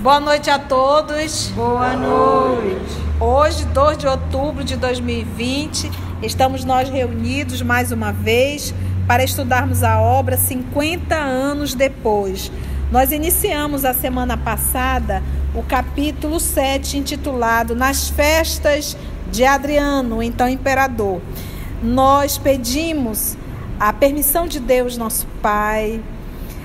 Boa noite a todos. Boa noite. Hoje, 2 de outubro de 2020, estamos nós reunidos mais uma vez para estudarmos a obra 50 anos depois. Nós iniciamos a semana passada o capítulo 7, intitulado Nas Festas de Adriano, então imperador. Nós pedimos a permissão de Deus, nosso Pai,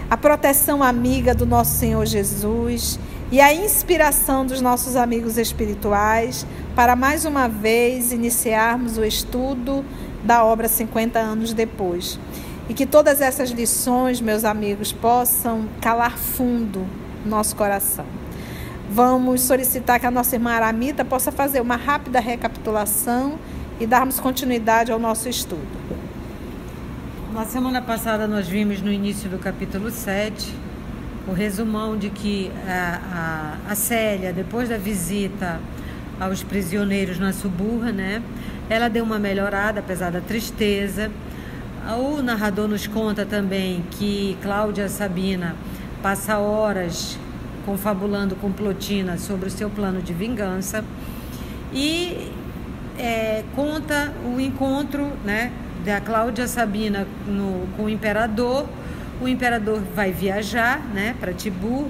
a proteção amiga do nosso Senhor Jesus e a inspiração dos nossos amigos espirituais para mais uma vez iniciarmos o estudo da obra 50 anos depois. E que todas essas lições, meus amigos, possam calar fundo no nosso coração. Vamos solicitar que a nossa irmã Aramita possa fazer uma rápida recapitulação e darmos continuidade ao nosso estudo. Na semana passada nós vimos no início do capítulo 7 o resumão de que a Célia, depois da visita aos prisioneiros na Suburra, ela deu uma melhorada, apesar da tristeza. O narrador nos conta também que Cláudia Sabina passa horas confabulando com Plotina sobre o seu plano de vingança e conta o encontro da Cláudia Sabina com o imperador. O imperador vai viajar para Tibur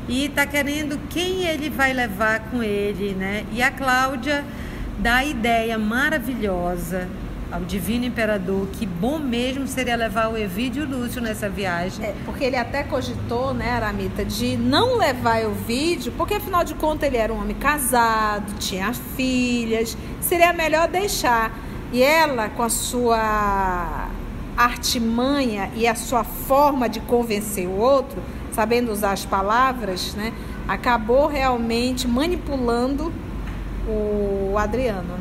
e está querendo quem ele vai levar com ele, E a Cláudia dá a ideia maravilhosa ao divino imperador que bom mesmo seria levar o Evídio e o Lúcio nessa viagem. Porque ele até cogitou, Aramita, de não levar o Evídio, porque afinal de contas ele era um homem casado, tinha filhas, seria melhor deixar. E ela, com a sua artimanha e a sua forma de convencer o outro, sabendo usar as palavras, acabou realmente manipulando o Adriano,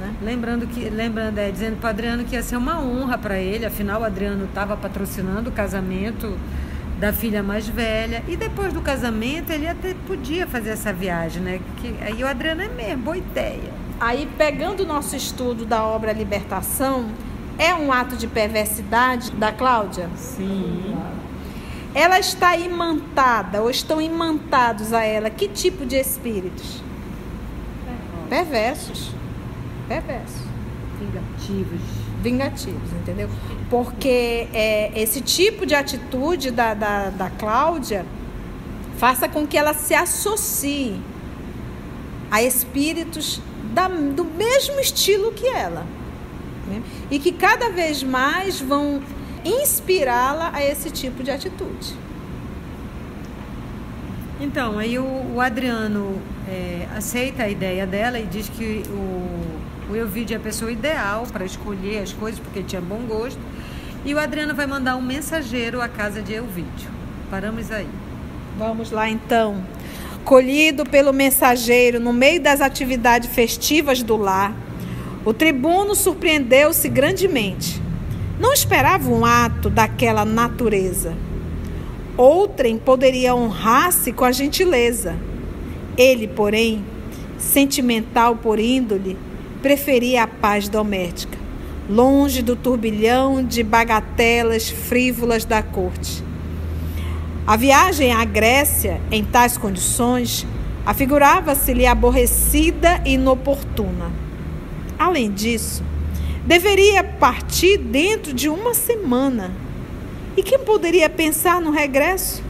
dizendo para o Adriano que ia ser uma honra para ele, afinal o Adriano estava patrocinando o casamento da filha mais velha, e depois do casamento ele até podia fazer essa viagem, aí o Adriano é mesmo, boa ideia. Aí, pegando o nosso estudo da obra Libertação, é um ato de perversidade da Cláudia? Sim. Ela está imantada, ou estão imantados a ela, que tipo de espíritos? Perversos. Vingativos, entendeu? Porque esse tipo de atitude da Cláudia faça com que ela se associe a espíritos do mesmo estilo que ela, e que cada vez mais vão inspirá-la a esse tipo de atitude. Então, aí o Adriano aceita a ideia dela e diz que o Evídio é a pessoa ideal para escolher as coisas, porque ele tinha bom gosto, e o Adriano vai mandar um mensageiro à casa de Evídio. Paramos aí. Vamos lá, então. Colhido pelo mensageiro no meio das atividades festivas do lar, o tribuno surpreendeu-se grandemente. Não esperava um ato daquela natureza. Outrem poderia honrar-se com a gentileza. Ele, porém, sentimental por índole, preferia a paz doméstica, longe do turbilhão de bagatelas frívolas da corte. A viagem à Grécia, em tais condições, afigurava-se-lhe aborrecida e inoportuna. Além disso, deveria partir dentro de uma semana. E quem poderia pensar no regresso?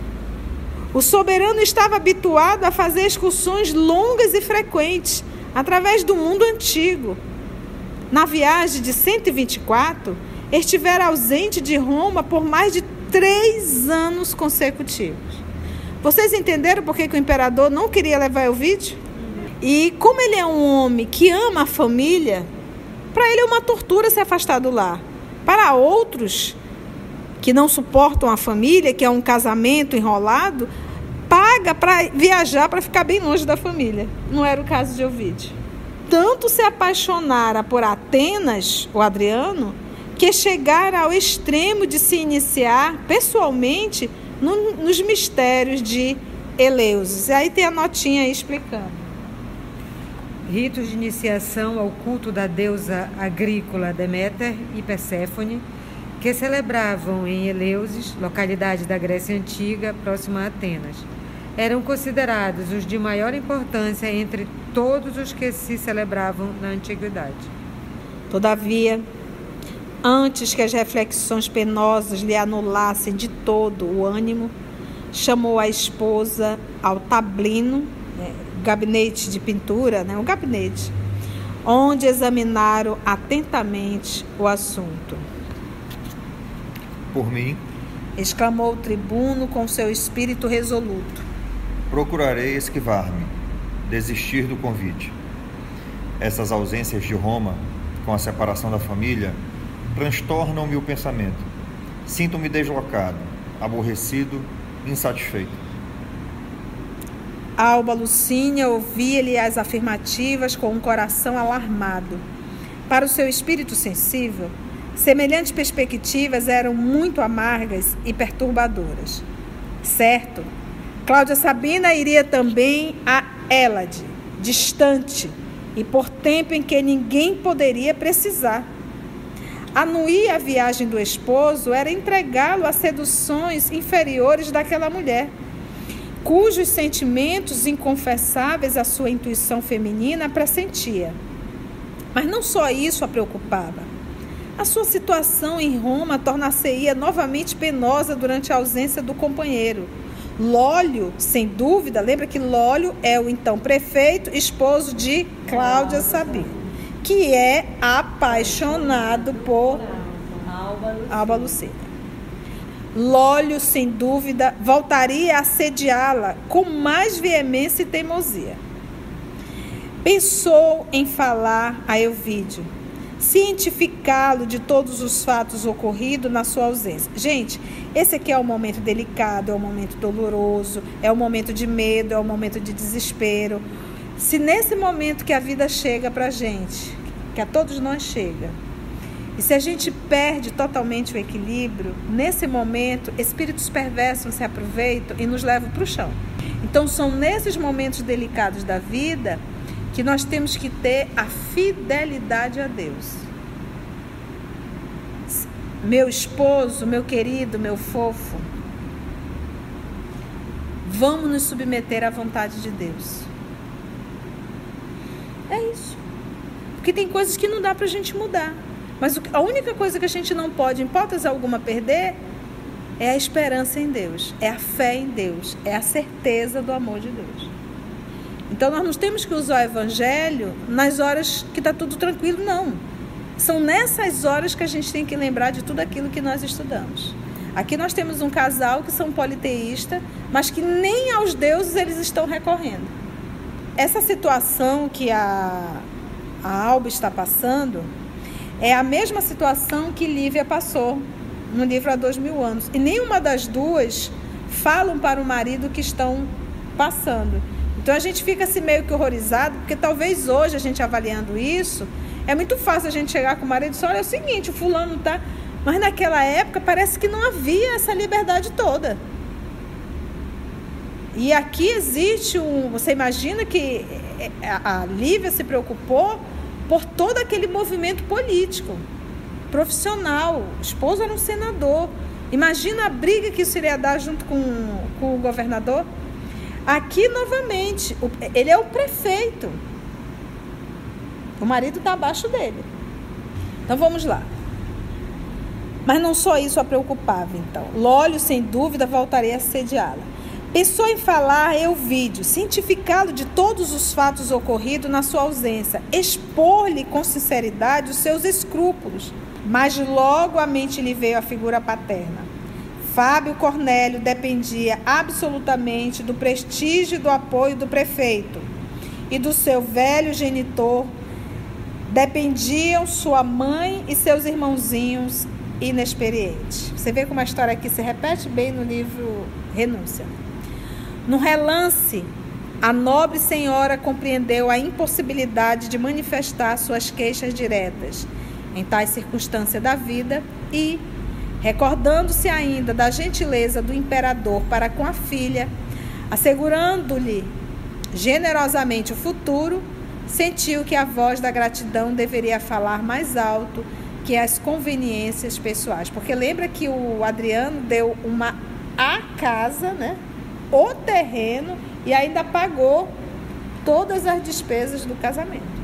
O soberano estava habituado a fazer excursões longas e frequentes através do mundo antigo. Na viagem de 124, estivera ausente de Roma por mais de 3 anos consecutivos. Vocês entenderam por que o imperador não queria levar Evídio? E como ele é um homem que ama a família, para ele é uma tortura se afastar do lar. Para outros que não suportam a família, que é um casamento enrolado, paga para viajar para ficar bem longe da família. Não era o caso de Evídio. Tanto se apaixonara por Atenas, o Adriano, que chegara ao extremo de se iniciar pessoalmente nos mistérios de Eleusis. E aí tem a notinha aí explicando. Ritos de iniciação ao culto da deusa agrícola Deméter e Perséfone, que celebravam em Eleusis, localidade da Grécia Antiga, próxima a Atenas. eram considerados os de maior importância entre todos os que se celebravam na antiguidade. Todavia, antes que as reflexões penosas lhe anulassem de todo o ânimo, chamou a esposa ao tablino, gabinete de pintura, o gabinete, onde examinaram atentamente o assunto. Por mim, exclamou o tribuno com seu espírito resoluto, procurarei esquivar-me, desistir do convite. Essas ausências de Roma, com a separação da família, transtornam-me o pensamento. Sinto-me deslocado, aborrecido, insatisfeito. Alba Lucínia ouvia-lhe as afirmativas com um coração alarmado. Para o seu espírito sensível, semelhantes perspectivas eram muito amargas e perturbadoras. Certo, Cláudia Sabina iria também a Hélade, distante e por tempo em que ninguém poderia precisar. Anuir a viagem do esposo era entregá-lo a seduções inferiores daquela mulher, cujos sentimentos inconfessáveis a sua intuição feminina pressentia. Mas não só isso a preocupava. A sua situação em Roma tornar-se-ia novamente penosa durante a ausência do companheiro. Lólio, sem dúvida, lembra que Lólio é o então prefeito, esposo de Cláudia Sabina, que é apaixonado por Alba Lucínia. Lólio, sem dúvida, voltaria a assediá-la com mais veemência e teimosia. Pensou em falar a Elvídio, cientificá-lo de todos os fatos ocorridos na sua ausência. Gente, esse aqui é um momento delicado, é um momento doloroso, é um momento de medo, é um momento de desespero. Se nesse momento que a vida chega pra gente, que a todos nós chega, e se a gente perde totalmente o equilíbrio, nesse momento, espíritos perversos se aproveitam e nos levam para o chão. Então, são nesses momentos delicados da vida que nós temos que ter a fidelidade a Deus. Meu esposo, meu querido, meu fofo, vamos nos submeter à vontade de Deus. É isso. Porque tem coisas que não dá pra gente mudar. Mas a única coisa que a gente não pode, em hipótese alguma, perder é a esperança em Deus, é a fé em Deus, é a certeza do amor de Deus. Então nós não temos que usar o evangelho nas horas que está tudo tranquilo, não. São nessas horas que a gente tem que lembrar de tudo aquilo que nós estudamos. Aqui nós temos um casal que são politeístas, mas que nem aos deuses eles estão recorrendo. Essa situação que a Alba está passando é a mesma situação que Lívia passou no livro há 2000 anos. E nenhuma das duas falam para o marido que estão passando. Então a gente fica assim meio que horrorizado, porque talvez hoje a gente avaliando isso, é muito fácil a gente chegar com o marido e dizer, olha, é o seguinte, o fulano tá... Mas naquela época parece que não havia essa liberdade toda. E aqui existe você imagina que a Lívia se preocupou por todo aquele movimento político, profissional. O esposo era um senador. Imagina a briga que isso iria dar junto com o governador. Aqui, novamente, ele é o prefeito. O marido está abaixo dele. Então, vamos lá. Mas não só isso a preocupava, então. Lólio, sem dúvida, voltaria a assediá-la. Pensou em falar a Elvídio, cientificá-lo de todos os fatos ocorridos na sua ausência, expor-lhe com sinceridade os seus escrúpulos. Mas logo a mente lhe veio a figura paterna. Fábio Cornélio dependia absolutamente do prestígio e do apoio do prefeito. E do seu velho genitor dependiam sua mãe e seus irmãozinhos inexperientes. Você vê como a história aqui se repete bem no livro Renúncia. No relance, a nobre senhora compreendeu a impossibilidade de manifestar suas queixas diretas em tais circunstâncias da vida e, recordando-se ainda da gentileza do imperador para com a filha, assegurando-lhe generosamente o futuro, sentiu que a voz da gratidão deveria falar mais alto que as conveniências pessoais. Porque lembra que o Adriano deu uma casa, né? o terreno e ainda pagou todas as despesas do casamento.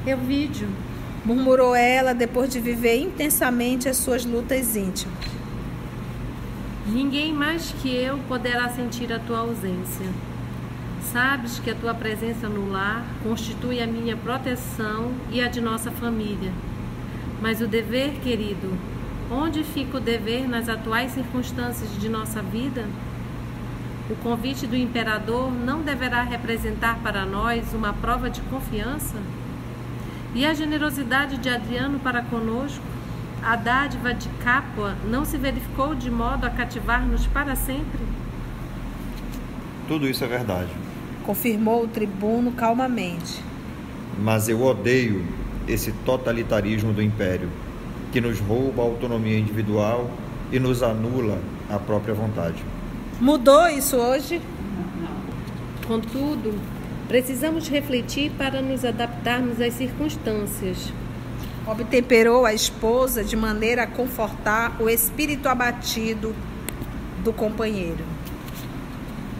Elvídio, murmurou ela depois de viver intensamente as suas lutas íntimas. Ninguém mais que eu poderá sentir a tua ausência. Sabes que a tua presença no lar constitui a minha proteção e a de nossa família. Mas o dever, querido, onde fica o dever nas atuais circunstâncias de nossa vida? O convite do imperador não deverá representar para nós uma prova de confiança? E a generosidade de Adriano para conosco, a dádiva de Capua, não se verificou de modo a cativar-nos para sempre? Tudo isso é verdade. Confirmou o tribuno calmamente. Mas eu odeio esse totalitarismo do império, que nos rouba a autonomia individual e nos anula a própria vontade. Mudou isso hoje? Contudo, precisamos refletir para nos adaptarmos às circunstâncias. Obtemperou a esposa de maneira a confortar o espírito abatido do companheiro.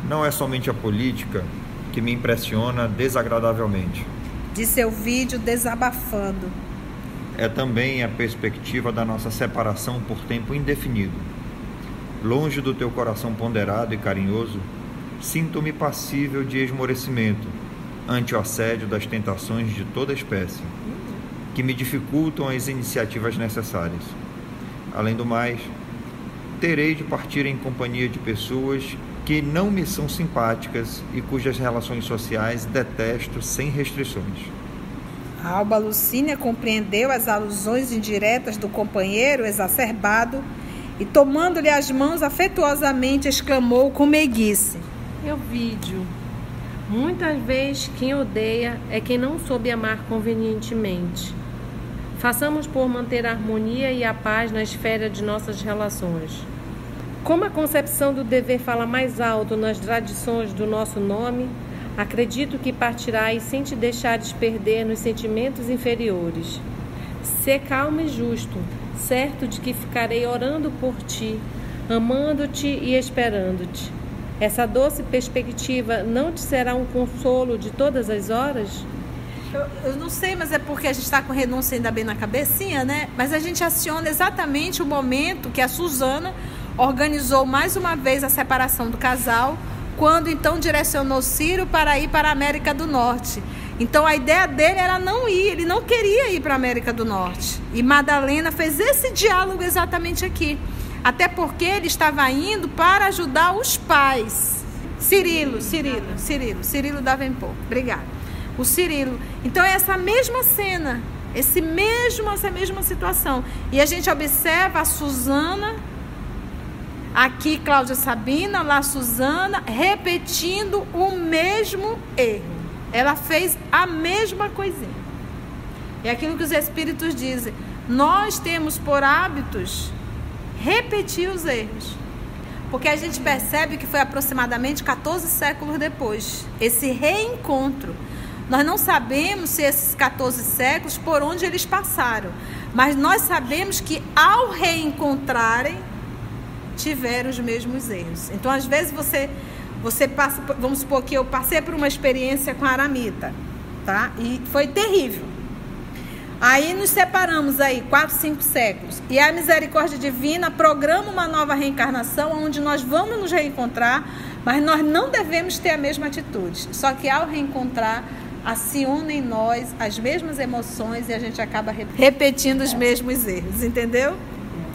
Não é somente a política que me impressiona desagradavelmente. Disse Elvídio desabafando. É também a perspectiva da nossa separação por tempo indefinido. Longe do teu coração ponderado e carinhoso, sinto-me passível de esmorecimento ante o assédio das tentações de toda espécie, que me dificultam as iniciativas necessárias. Além do mais, terei de partir em companhia de pessoas que não me são simpáticas e cujas relações sociais detesto sem restrições. A Alba Lucínia compreendeu as alusões indiretas do companheiro exacerbado e, tomando-lhe as mãos afetuosamente, exclamou com meiguice: Elvídio, muitas vezes quem odeia é quem não soube amar convenientemente. Façamos por manter a harmonia e a paz na esfera de nossas relações. Como a concepção do dever fala mais alto nas tradições do nosso nome, acredito que partirás sem te deixares perder nos sentimentos inferiores. Sê calmo e justo, certo de que ficarei orando por ti, amando-te e esperando-te. Essa doce perspectiva não te será um consolo de todas as horas? Eu não sei, mas é porque a gente está com renúncia ainda bem na cabecinha, né? Mas a gente aciona exatamente o momento que a Susana organizou mais uma vez a separação do casal, quando então direcionou Ciro para ir para a América do Norte. Então a ideia dele era não ir, ele não queria ir para a América do Norte. E Madalena fez esse diálogo exatamente aqui. Até porque ele estava indo para ajudar os pais. Cirilo da Vempor. Obrigada. O Cirilo. Então é essa mesma cena, essa mesma situação. E a gente observa a Susana, aqui Cláudia Sabina, lá Susana, repetindo o mesmo erro. Ela fez a mesma coisinha. É aquilo que os espíritos dizem. Nós temos por hábitos repetir os erros. Porque a gente percebe que foi aproximadamente 14 séculos depois, esse reencontro. Nós não sabemos se esses 14 séculos, por onde eles passaram. Mas nós sabemos que ao reencontrarem, tiveram os mesmos erros. Então, às vezes, você passa, vamos supor que eu passei por uma experiência com a Aramita, tá? E foi terrível. Aí nos separamos aí 4, 5 séculos. E a misericórdia divina programa uma nova reencarnação, onde nós vamos nos reencontrar, mas nós não devemos ter a mesma atitude. Só que ao reencontrar, aciona em nós as mesmas emoções e a gente acaba repetindo os mesmos erros, entendeu?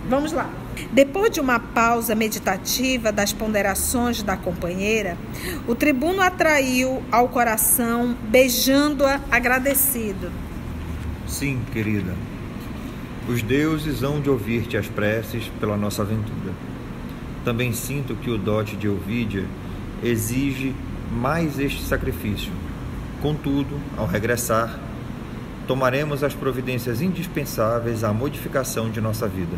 Vamos lá. Depois de uma pausa meditativa das ponderações da companheira, o tribuno atraiu ao coração, beijando-a agradecido. Sim, querida. Os deuses hão de ouvir-te as preces pela nossa aventura. Também sinto que o dote de Elvídia exige mais este sacrifício. Contudo, ao regressar, tomaremos as providências indispensáveis à modificação de nossa vida.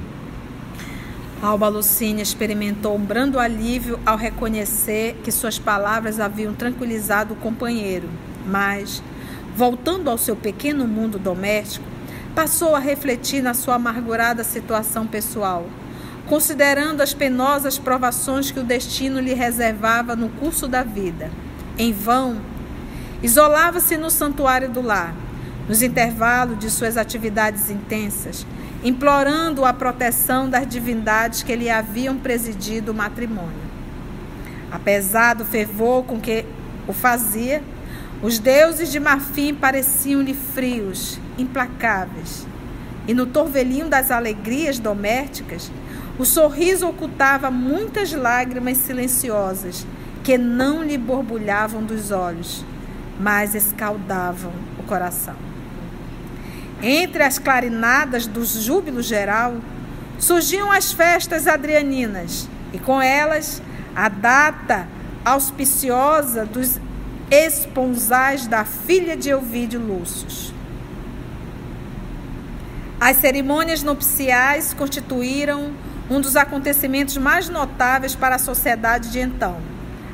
Alba Lucínia experimentou um brando alívio ao reconhecer que suas palavras haviam tranquilizado o companheiro, mas, voltando ao seu pequeno mundo doméstico, passou a refletir na sua amargurada situação pessoal, considerando as penosas provações que o destino lhe reservava no curso da vida. Em vão, isolava-se no santuário do lar, nos intervalos de suas atividades intensas, implorando a proteção das divindades que lhe haviam presidido o matrimônio. Apesar do fervor com que o fazia, os deuses de marfim pareciam-lhe frios, implacáveis, e no torvelinho das alegrias domésticas, o sorriso ocultava muitas lágrimas silenciosas que não lhe borbulhavam dos olhos, mas escaldavam o coração. Entre as clarinadas do júbilo geral, surgiam as festas adrianinas, e com elas a data auspiciosa dos esponsais da filha de Ovídio Lúcio. As cerimônias nupciais constituíram um dos acontecimentos mais notáveis para a sociedade de então.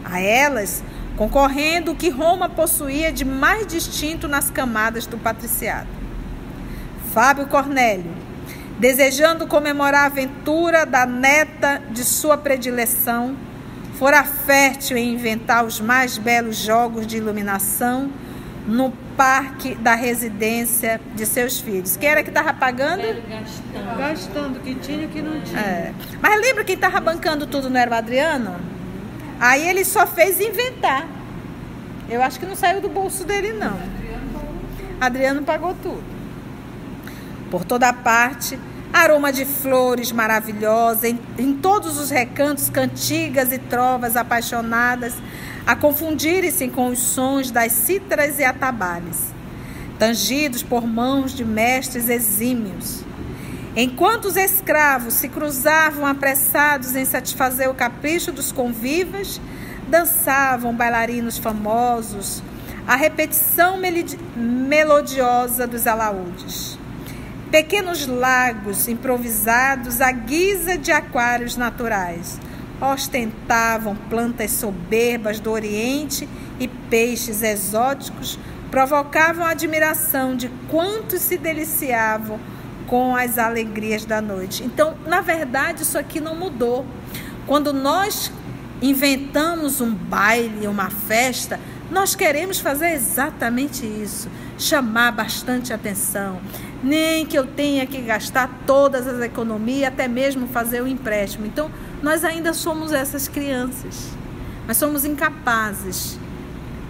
A elas, concorrendo o que Roma possuía de mais distinto nas camadas do patriciado. Fábio Cornélio, desejando comemorar a aventura da neta de sua predileção, fora fértil em inventar os mais belos jogos de iluminação no parque da residência de seus filhos. Quem era que estava pagando? Gastando, que tinha e que não tinha. Mas lembra quem estava bancando tudo, não era o Adriano? Aí ele só fez inventar. Eu acho que não saiu do bolso dele, não. Adriano pagou tudo. Por toda parte, aroma de flores maravilhosa, em todos os recantos, cantigas e trovas apaixonadas, a confundirem-se com os sons das cítaras e atabalhas, tangidos por mãos de mestres exímios. Enquanto os escravos se cruzavam apressados em satisfazer o capricho dos convivas, dançavam bailarinos famosos, a repetição melodiosa dos alaúdes. Pequenos lagos improvisados à guisa de aquários naturais ostentavam plantas soberbas do Oriente e peixes exóticos provocavam a admiração de quantos se deliciavam com as alegrias da noite. Então, na verdade, isso aqui não mudou. Quando nós inventamos um baile, uma festa, nós queremos fazer exatamente isso, chamar bastante atenção. Nem que eu tenha que gastar todas as economias, até mesmo fazer o empréstimo. Então, nós ainda somos essas crianças. Nós somos incapazes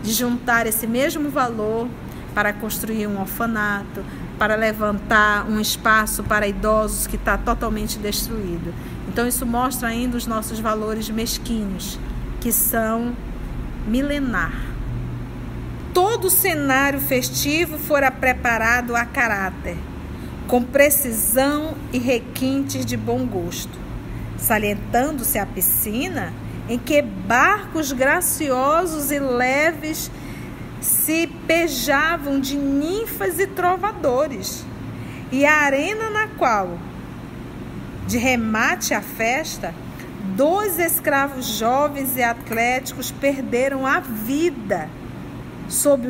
de juntar esse mesmo valor para construir um orfanato, para levantar um espaço para idosos que está totalmente destruído. Então, isso mostra ainda os nossos valores mesquinhos, que são milenar. Todo o cenário festivo fora preparado a caráter, com precisão e requintes de bom gosto, salientando-se a piscina em que barcos graciosos e leves se pejavam de ninfas e trovadores, e a arena na qual, de remate à festa, 2 escravos jovens e atléticos perderam a vida sob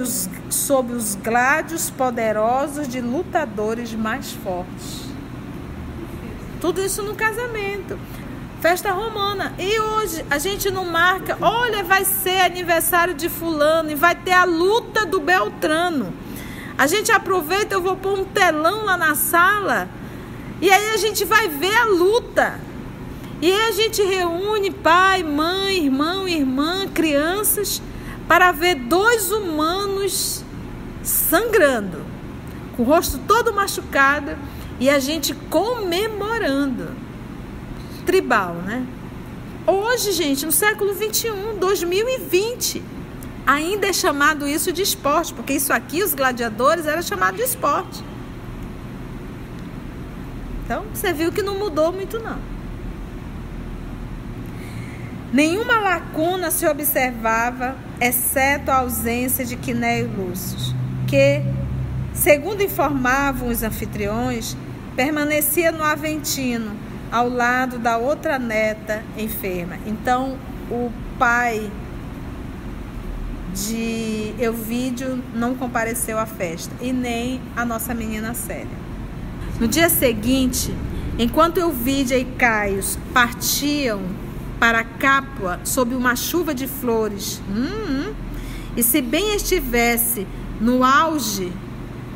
os gládios poderosos de lutadores mais fortes. Tudo isso no casamento, festa romana. E hoje a gente não marca, olha, vai ser aniversário de fulano e vai ter a luta do Beltrano. A gente aproveita, eu vou pôr um telão lá na sala e aí a gente vai ver a luta. E aí a gente reúne pai, mãe, irmão, irmã, crianças, para ver 2 humanos sangrando, com o rosto todo machucado, e a gente comemorando. Tribal, né? Hoje, gente, no século 21, 2020, ainda é chamado isso de esporte, porque isso aqui, os gladiadores, era chamado de esporte. Então, você viu que não mudou muito, não. Nenhuma lacuna se observava, exceto a ausência de Quiné e Lúcio, que, segundo informavam os anfitriões, permanecia no Aventino, ao lado da outra neta enferma. Então, o pai de Ovídio não compareceu à festa, e nem a nossa menina Célia. No dia seguinte, Enquanto Euvídia e Caios partiam para Capua sob uma chuva de flores, e se bem estivesse no auge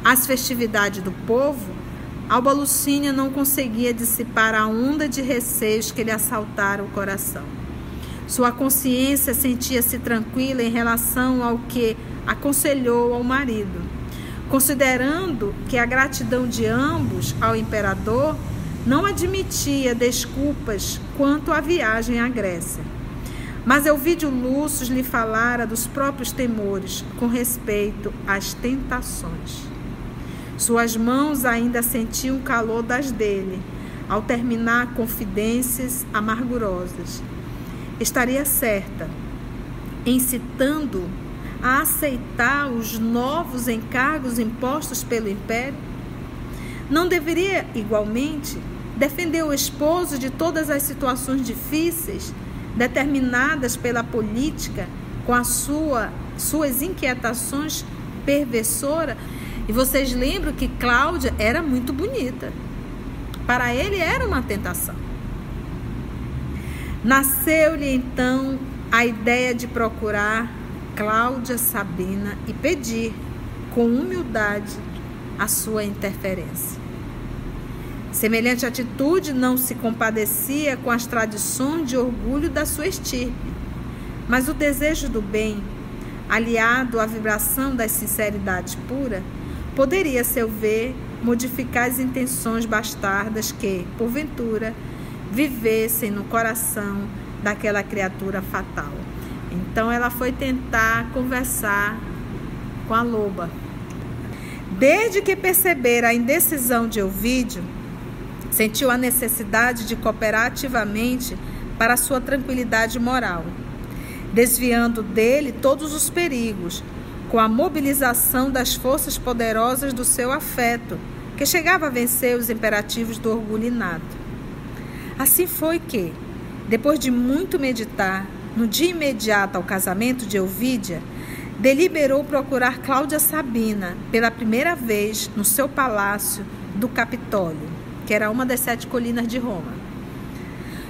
as festividades do povo, Alba Lucínia não conseguia dissipar a onda de receios que lhe assaltara o coração. Sua consciência sentia-se tranquila em relação ao que aconselhou ao marido, considerando que a gratidão de ambos ao imperador não admitia desculpas quanto à viagem à Grécia. Mas Elvídio Lúcio lhe falara dos próprios temores com respeito às tentações. Suas mãos ainda sentiam o calor das dele, ao terminar confidências amargurosas. Estaria certa, incitando a aceitar os novos encargos impostos pelo império? Não deveria, igualmente, defender o esposo de todas as situações difíceis, determinadas pela política, com suas inquietações perversoras? E vocês lembram que Cláudia era muito bonita. Para ele era uma tentação. Nasceu-lhe então a ideia de procurar Cláudia Sabina e pedir, com humildade, a sua interferência. Semelhante atitude não se compadecia com as tradições de orgulho da sua estirpe, mas o desejo do bem, aliado à vibração da sinceridade pura, poderia, a seu ver, modificar as intenções bastardas que, porventura, vivessem no coração daquela criatura fatal. Então ela foi tentar conversar com a loba. Desde que percebera a indecisão de Elvídio, sentiu a necessidade de cooperar ativamente para a sua tranquilidade moral, desviando dele todos os perigos, com a mobilização das forças poderosas do seu afeto, que chegava a vencer os imperativos do orgulho inato. Assim foi que, depois de muito meditar, no dia imediato ao casamento de Elvídia, deliberou procurar Cláudia Sabina pela primeira vez no seu palácio do Capitólio, que era uma das 7 colinas de Roma.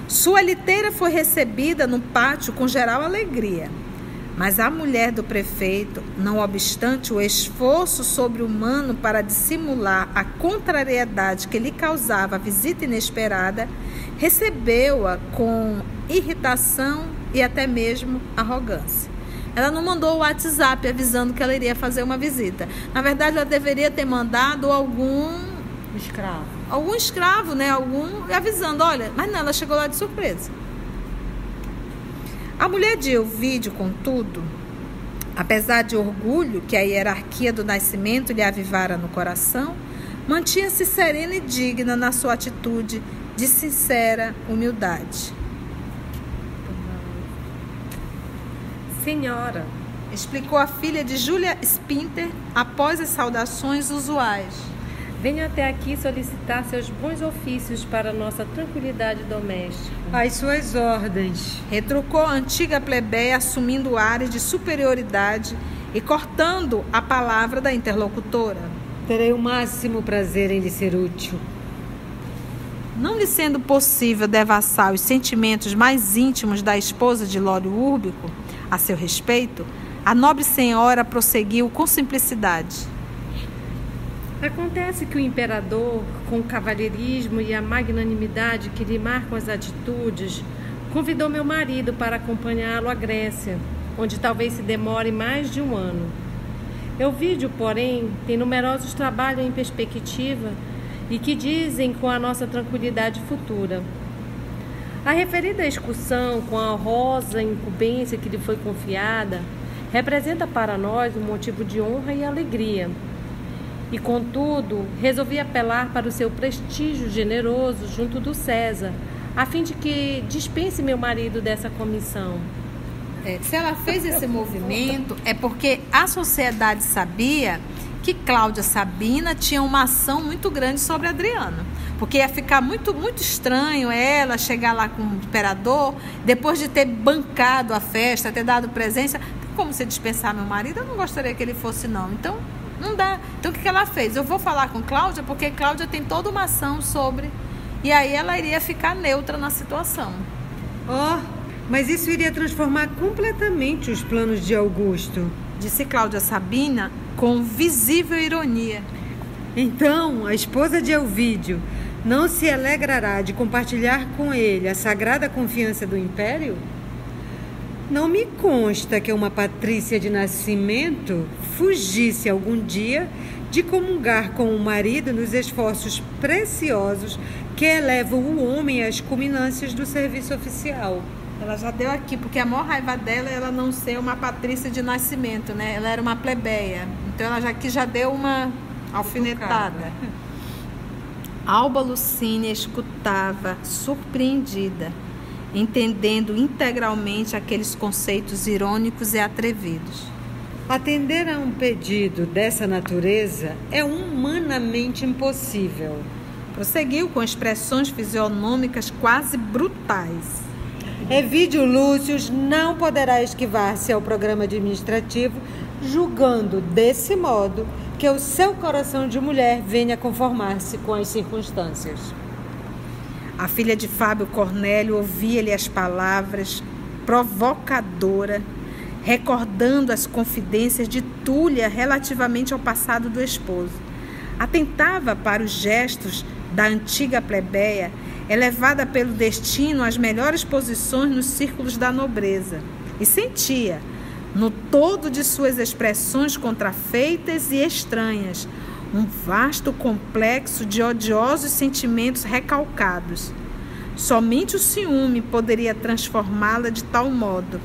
Sua liteira foi recebida no pátio com geral alegria, mas a mulher do prefeito, não obstante o esforço sobre-humano para dissimular a contrariedade que lhe causava a visita inesperada, recebeu-a com irritação e até mesmo arrogância. Ela não mandou o WhatsApp avisando que ela iria fazer uma visita. Na verdade, ela deveria ter mandado algum escravo, né? Avisando, olha, mas não, ela chegou lá de surpresa. A mulher de Elvídio, contudo, apesar de orgulho que a hierarquia do nascimento lhe avivara no coração, mantinha-se serena e digna na sua atitude de sincera humildade. Senhora, explicou a filha de Júlia Spinter após as saudações usuais. venho até aqui solicitar seus bons ofícios para nossa tranquilidade doméstica. Às suas ordens, retrucou a antiga plebeia, assumindo ares de superioridade e cortando a palavra da interlocutora. Terei o máximo prazer em lhe ser útil. Não lhe sendo possível devassar os sentimentos mais íntimos da esposa de Lólio Úrbico a seu respeito, a nobre senhora prosseguiu com simplicidade. Acontece que o imperador, com o cavalheirismo e a magnanimidade que lhe marcam as atitudes, convidou meu marido para acompanhá-lo à Grécia, onde talvez se demore mais de um ano. Elvídio, porém, tem numerosos trabalhos em perspectiva e que dizem com a nossa tranquilidade futura. A referida excursão, com a honrosa incumbência que lhe foi confiada, representa para nós um motivo de honra e alegria. E, contudo, resolvi apelar para o seu prestígio generoso junto do César, a fim de que dispense meu marido dessa comissão. Se ela fez esse movimento, é porque a sociedade sabia que Cláudia Sabina tinha uma ação muito grande sobre Adriano. Porque ia ficar muito, muito estranho ela chegar lá com o imperador, depois de ter bancado a festa, ter dado presença. Como se dispensar meu marido? Eu não gostaria que ele fosse, não. Então, não dá. Então, o que ela fez? Eu vou falar com Cláudia, porque Cláudia tem toda uma ação sobre e aí ela iria ficar neutra na situação. Mas isso iria transformar completamente os planos de Augusto, disse Cláudia Sabina com visível ironia. Então, a esposa de Elvídio não se alegrará de compartilhar com ele a sagrada confiança do império? Não me consta que uma patrícia de nascimento fugisse algum dia de comungar com o marido nos esforços preciosos que elevam o homem às culminâncias do serviço oficial. Ela já deu aqui, porque a maior raiva dela é ela não ser uma patrícia de nascimento, né? Ela era uma plebeia. Então ela já deu uma alfinetada. Alba Lucínia escutava, surpreendida, entendendo integralmente aqueles conceitos irônicos e atrevidos. Atender a um pedido dessa natureza é humanamente impossível. Prosseguiu com expressões fisionômicas quase brutais. Elvídio Lúcio não poderá esquivar-se ao programa administrativo, julgando desse modo que o seu coração de mulher venha conformar-se com as circunstâncias. A filha de Fábio Cornélio ouvia-lhe as palavras, provocadora, recordando as confidências de Túlia relativamente ao passado do esposo. Atentava para os gestos da antiga plebeia, elevada pelo destino às melhores posições nos círculos da nobreza, e sentia, no todo de suas expressões contrafeitas e estranhas, um vasto complexo de odiosos sentimentos recalcados. Somente o ciúme poderia transformá-la de tal modo,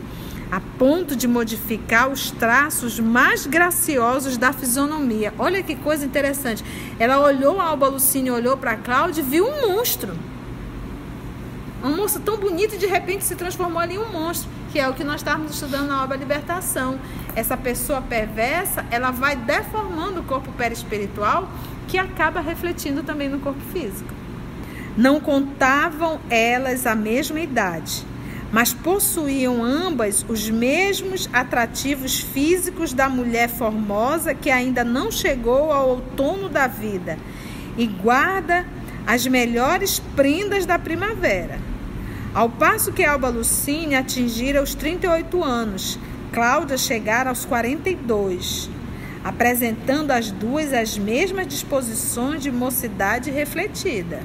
a ponto de modificar os traços mais graciosos da fisionomia. Olha que coisa interessante. Ela olhou, a Alba Lucínia olhou para a Cláudia e viu um monstro. Um monstro tão bonito e de repente se transformou ali em um monstro, que é o que nós estávamos estudando na obra Libertação. Essa pessoa perversa, ela vai deformando o corpo perispiritual, que acaba refletindo também no corpo físico. Não contavam elas a mesma idade, mas possuíam ambas os mesmos atrativos físicos da mulher formosa que ainda não chegou ao outono da vida e guarda as melhores prendas da primavera. Ao passo que Alba Lucínia atingira os 38 anos, Cláudia chegara aos 42, apresentando as duas as mesmas disposições de mocidade refletida.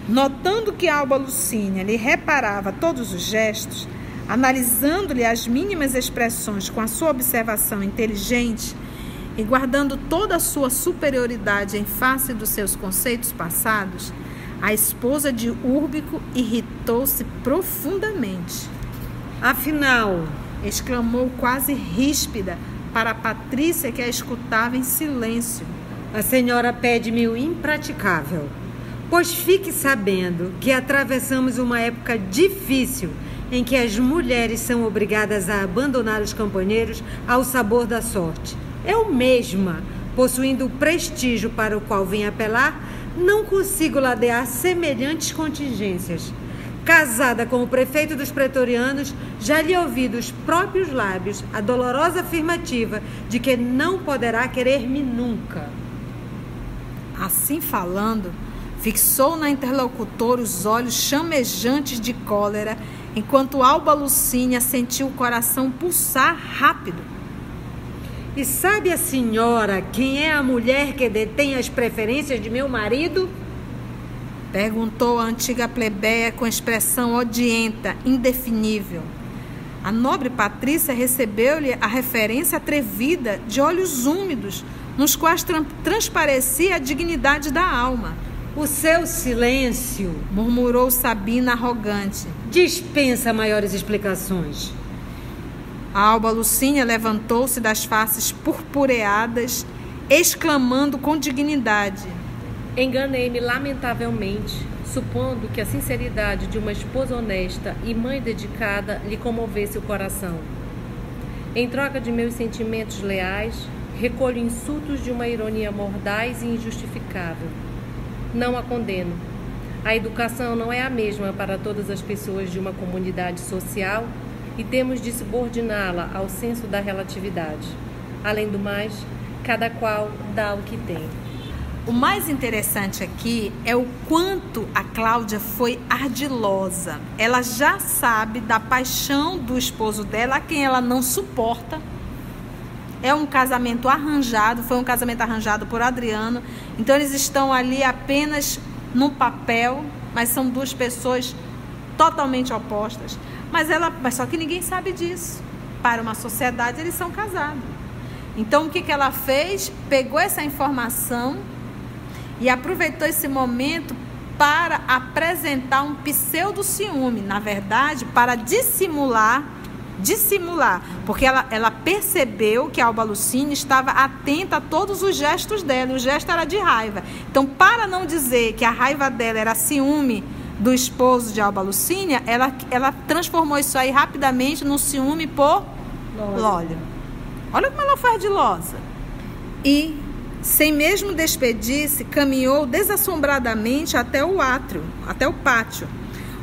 Notando que Alba Lucínia lhe reparava todos os gestos, analisando-lhe as mínimas expressões com a sua observação inteligente e guardando toda a sua superioridade em face dos seus conceitos passados, a esposa de Úrbico irritou-se profundamente. Afinal, exclamou quase ríspida para a Patrícia, que a escutava em silêncio, a senhora pede-me o impraticável. Pois fique sabendo que atravessamos uma época difícil em que as mulheres são obrigadas a abandonar os companheiros ao sabor da sorte. Eu mesma, possuindo o prestígio para o qual vim apelar, não consigo ladear semelhantes contingências. Casada com o prefeito dos pretorianos, já lhe ouvi dos próprios lábios a dolorosa afirmativa de que não poderá querer-me nunca. Assim falando, fixou na interlocutora os olhos chamejantes de cólera, enquanto Alba Lucínia sentiu o coração pulsar rápido. E sabe a senhora quem é a mulher que detém as preferências de meu marido? Perguntou a antiga plebeia com expressão odienta, indefinível. A nobre Patrícia recebeu-lhe a referência atrevida de olhos úmidos, nos quais transparecia a dignidade da alma. O seu silêncio, murmurou Sabina arrogante, dispensa maiores explicações. A Alba Lucínia levantou-se das faces purpureadas, exclamando com dignidade: enganei-me lamentavelmente, supondo que a sinceridade de uma esposa honesta e mãe dedicada lhe comovesse o coração. Em troca de meus sentimentos leais, recolho insultos de uma ironia mordaz e injustificável. Não a condeno. A educação não é a mesma para todas as pessoas de uma comunidade social e temos de subordiná-la ao senso da relatividade. Além do mais, cada qual dá o que tem. o mais interessante aqui é o quanto a Cláudia foi ardilosa. Ela já sabe da paixão do esposo dela, a quem ela não suporta. É um casamento arranjado, foi um casamento arranjado por Adriano. Então eles estão ali apenas no papel, mas são duas pessoas totalmente opostas. Mas só que ninguém sabe disso. Para uma sociedade eles são casados. Então o que ela fez? Pegou essa informação e aproveitou esse momento para apresentar um pseudo-ciúme. Na verdade, para dissimular, porque ela percebeu que a Alba Lucínia estava atenta a todos os gestos dela, o gesto era de raiva. Então, para não dizer que a raiva dela era ciúme do esposo de Alba Lucínia, ela transformou isso aí rapidamente no ciúme por Lólio. Olha como ela foi ardilosa. E, sem mesmo despedir-se, caminhou desassombradamente até o átrio, até o pátio,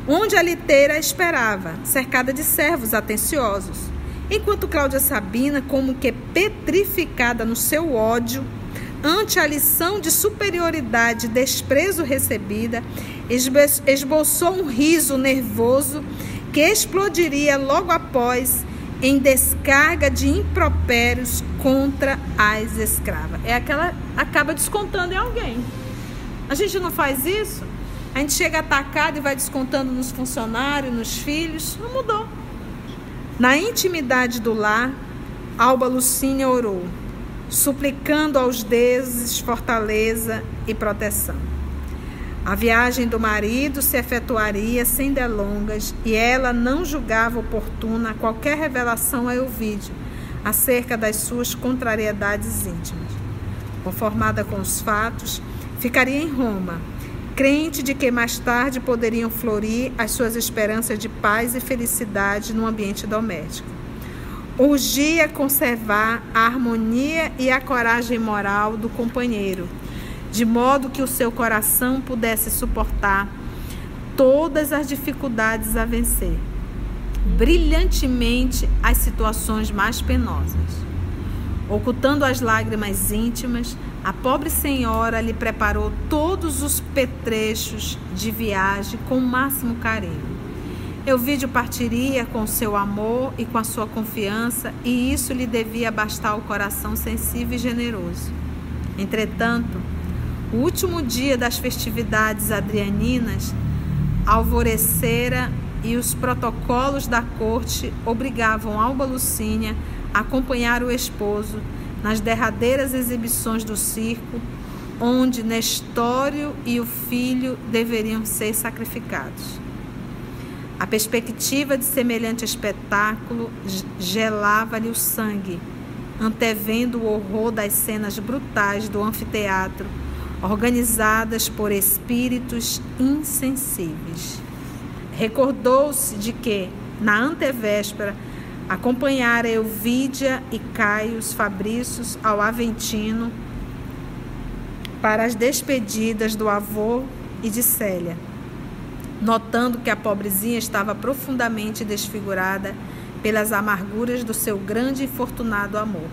onde a liteira esperava, cercada de servos atenciosos. Enquanto Cláudia Sabina, como que petrificada no seu ódio, ante a lição de superioridade e desprezo recebida, esboçou um riso nervoso que explodiria logo após em descarga de impropérios contra as escravas. É aquela acaba descontando em alguém. A gente não faz isso? A gente chega atacado e vai descontando nos funcionários, nos filhos. Não mudou. Na intimidade do lar, Alba Lucínia orou, suplicando aos deuses fortaleza e proteção. A viagem do marido se efetuaria sem delongas e ela não julgava oportuna qualquer revelação a Elvídio acerca das suas contrariedades íntimas. Conformada com os fatos, ficaria em Roma, crente de que mais tarde poderiam florir as suas esperanças de paz e felicidade no ambiente doméstico. Urgia conservar a harmonia e a coragem moral do companheiro, de modo que o seu coração pudesse suportar todas as dificuldades a vencer, brilhantemente as situações mais penosas. Ocultando as lágrimas íntimas, a pobre senhora lhe preparou todos os petrechos de viagem com o máximo carinho. Elvídio partiria com seu amor e com a sua confiança, e isso lhe devia bastar ao coração sensível e generoso. Entretanto, o último dia das festividades adrianinas alvorecera e os protocolos da corte obrigavam Alba Lucínia a acompanhar o esposo nas derradeiras exibições do circo, onde Nestório e o filho deveriam ser sacrificados. A perspectiva de semelhante espetáculo gelava-lhe o sangue, antevendo o horror das cenas brutais do anfiteatro, organizadas por espíritos insensíveis. Recordou-se de que, na antevéspera, acompanhara Elvídia e Caius Fabrícios ao Aventino para as despedidas do avô e de Célia, notando que a pobrezinha estava profundamente desfigurada pelas amarguras do seu grande e fortunado amor.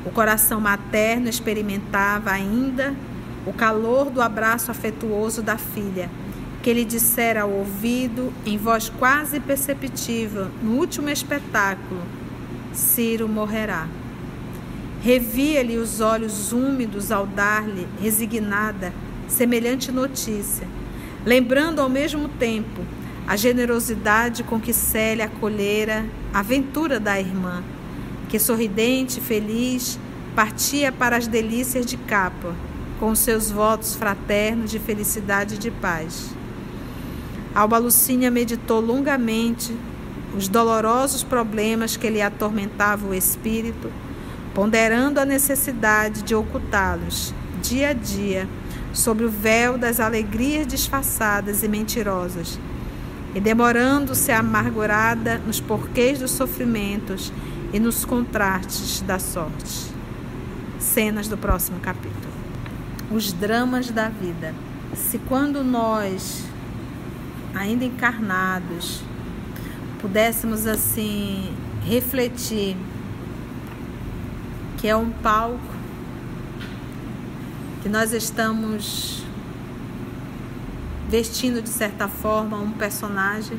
O coração materno experimentava ainda o calor do abraço afetuoso da filha, que lhe dissera ao ouvido, em voz quase perceptível, no último espetáculo: Ciro morrerá. Revia-lhe os olhos úmidos ao dar-lhe, resignada, semelhante notícia, lembrando ao mesmo tempo a generosidade com que Célia acolhera a aventura da irmã, que sorridente e feliz partia para as delícias de Capua, com seus votos fraternos de felicidade e de paz. Alba Lucínia meditou longamente os dolorosos problemas que lhe atormentavam o espírito, ponderando a necessidade de ocultá-los, dia a dia, sob o véu das alegrias disfarçadas e mentirosas, e demorando-se amargurada nos porquês dos sofrimentos e nos contrastes da sorte. Cenas do próximo capítulo. Os dramas da vida. Se quando nós, ainda encarnados, pudéssemos assim refletir que é um palco que nós estamos vestindo de certa forma um personagem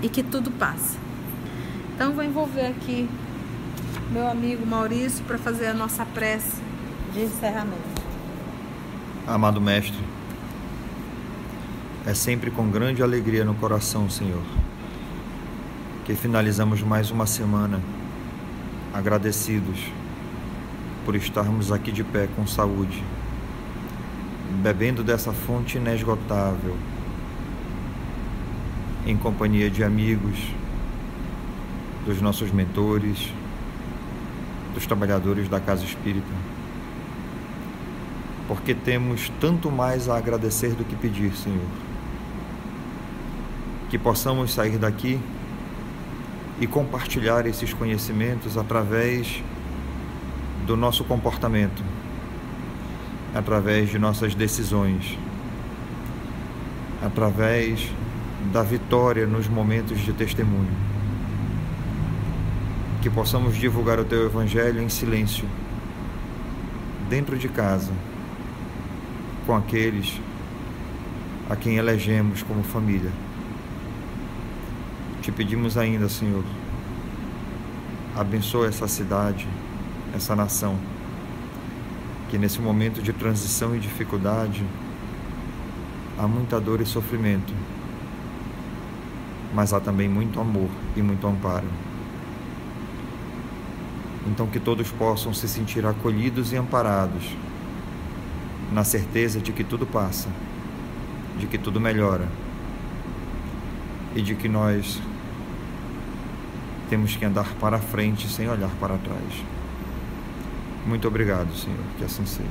e que tudo passa. Então vou envolver aqui meu amigo Maurício para fazer a nossa prece de encerramento. Amado Mestre, é sempre com grande alegria no coração, Senhor, que finalizamos mais uma semana agradecidos por estarmos aqui de pé com saúde, bebendo dessa fonte inesgotável, em companhia de amigos, dos nossos mentores, dos trabalhadores da Casa Espírita, porque temos tanto mais a agradecer do que pedir, Senhor. Que possamos sair daqui e compartilhar esses conhecimentos através do nosso comportamento, através de nossas decisões, através da vitória nos momentos de testemunho. Que possamos divulgar o Teu Evangelho em silêncio, dentro de casa, com aqueles a quem elegemos como família. Te pedimos ainda, Senhor, abençoa essa cidade, essa nação, que nesse momento de transição e dificuldade há muita dor e sofrimento, mas há também muito amor e muito amparo. Então que todos possam se sentir acolhidos e amparados, na certeza de que tudo passa, de que tudo melhora e de que nós temos que andar para frente sem olhar para trás. Muito obrigado, Senhor, que assim seja.